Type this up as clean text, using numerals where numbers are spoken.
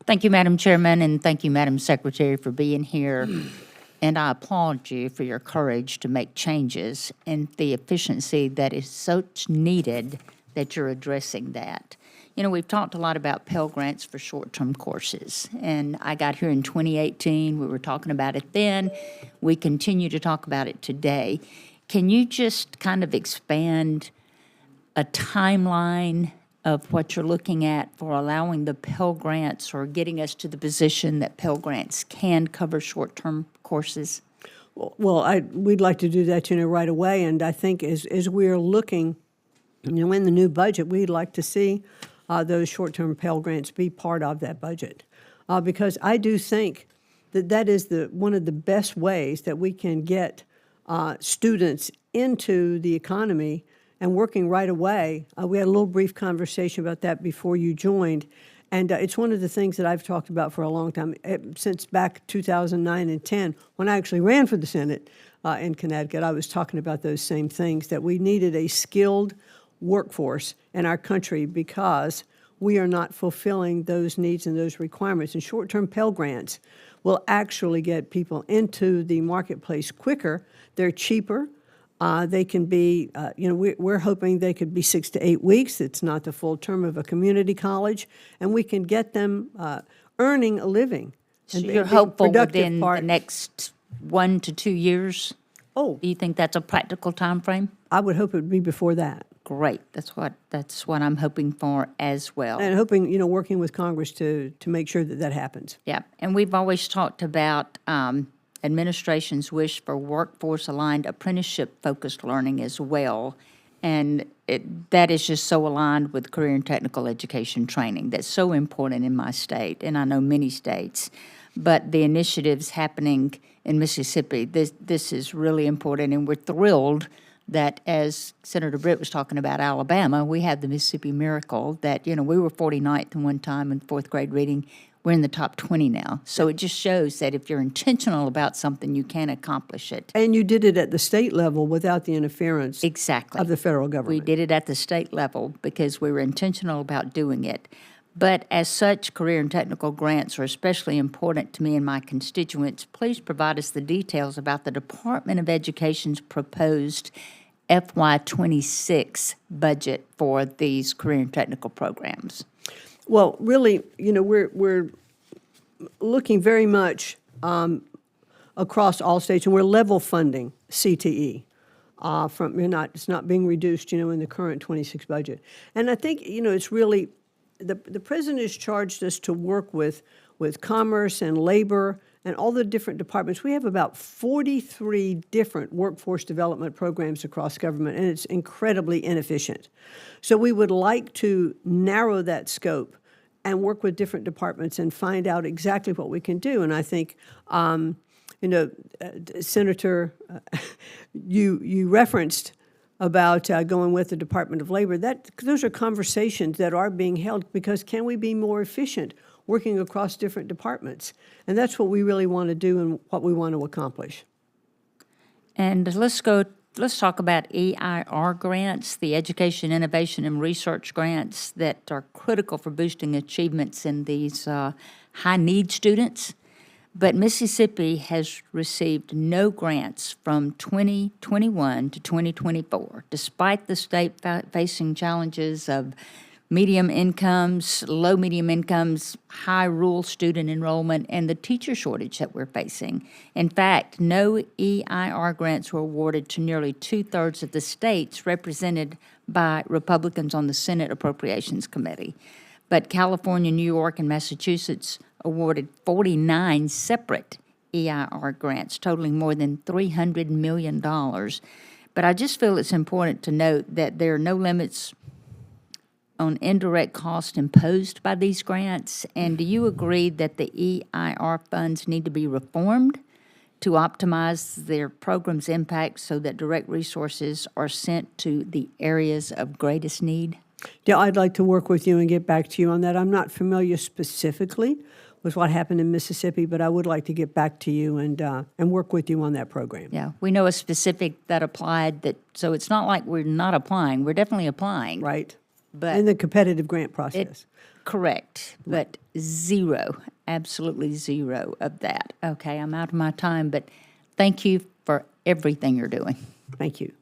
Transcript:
Thank you, Madam Chairman, and thank you, Madam Secretary, for being here. And I applaud you for your courage to make changes and the efficiency that is so needed that you're addressing that. You know, we've talked a lot about Pell Grants for short-term courses, and I got here in 2018. We were talking about it then. We continue to talk about it today. Can you just kind of expand a timeline of what you're looking at for allowing the Pell Grants or getting us to the position that Pell Grants can cover short-term courses? Well, we'd like to do that, right away. And I think as we're looking, in the new budget, we'd like to see those short-term Pell Grants be part of that budget. Because I do think that is one of the best ways that we can get students into the economy and working right away. We had a little brief conversation about that before you joined, and it's one of the things that I've talked about for a long time, since back 2009 and 10, when I actually ran for the Senate in Connecticut. I was talking about those same things, that we needed a skilled workforce in our country because we are not fulfilling those needs and those requirements. And short-term Pell Grants will actually get people into the marketplace quicker. They're cheaper. They can be, we're hoping they could be 6 to 8 weeks. It's not the full term of a community college. And we can get them earning a living. So you're hopeful within the next 1 to 2 years? Oh. Do you think that's a practical time frame? I would hope it would be before that. Great. That's what I'm hoping for as well. And hoping, working with Congress to make sure that happens. Yeah. And we've always talked about administration's wish for workforce-aligned apprenticeship-focused learning as well. And that is just so aligned with career and technical education training. That's so important in my state, and I know many states. But the initiatives happening in Mississippi, this is really important, and we're thrilled that, as Senator Britt was talking about Alabama, we had the Mississippi Miracle that, we were 49th in one time in fourth grade reading. We're in the top 20 now. So it just shows that if you're intentional about something, you can accomplish it. And you did it at the state level without the interference exactly of the federal government. We did it at the state level because we were intentional about doing it. But as such, career and technical grants are especially important to me and my constituents. Please provide us the details about the Department of Education's proposed FY26 budget for these career and technical programs. Well, really, we're looking very much across all states, and we're level funding CTE. It's not being reduced, in the current 26 budget. And I think, it's really the president has charged us to work with commerce and labor and all the different departments. We have about 43 different workforce development programs across government, and it's incredibly inefficient. So we would like to narrow that scope and work with different departments and find out exactly what we can do. And I think, Senator, you referenced about going with the Department of Labor. Those are conversations that are being held because can we be more efficient working across different departments? And that's what we really want to do and what we want to accomplish. And let's talk about EIR grants, the Education, Innovation, and Research grants that are critical for boosting achievements in these high-need students. But Mississippi has received no grants from 2021 to 2024, despite the state facing challenges of medium incomes, low medium incomes, high rural student enrollment, and the teacher shortage that we're facing. In fact, no EIR grants were awarded to nearly 2/3 of the states represented by Republicans on the Senate Appropriations Committee. But California, New York, and Massachusetts awarded 49 separate EIR grants, totaling more than $300 million. But I just feel it's important to note that there are no limits on indirect cost imposed by these grants. And do you agree that the EIR funds need to be reformed to optimize their program's impact so that direct resources are sent to the areas of greatest need? Yeah, I'd like to work with you and get back to you on that. I'm not familiar specifically with what happened in Mississippi, but I would like to get back to you and work with you on that program. Yeah, we know a specific that applied, so it's not like we're not applying. We're definitely applying. Right. But in the competitive grant process. Correct, but zero, absolutely zero of that. Okay, I'm out of my time, but thank you for everything you're doing. Thank you.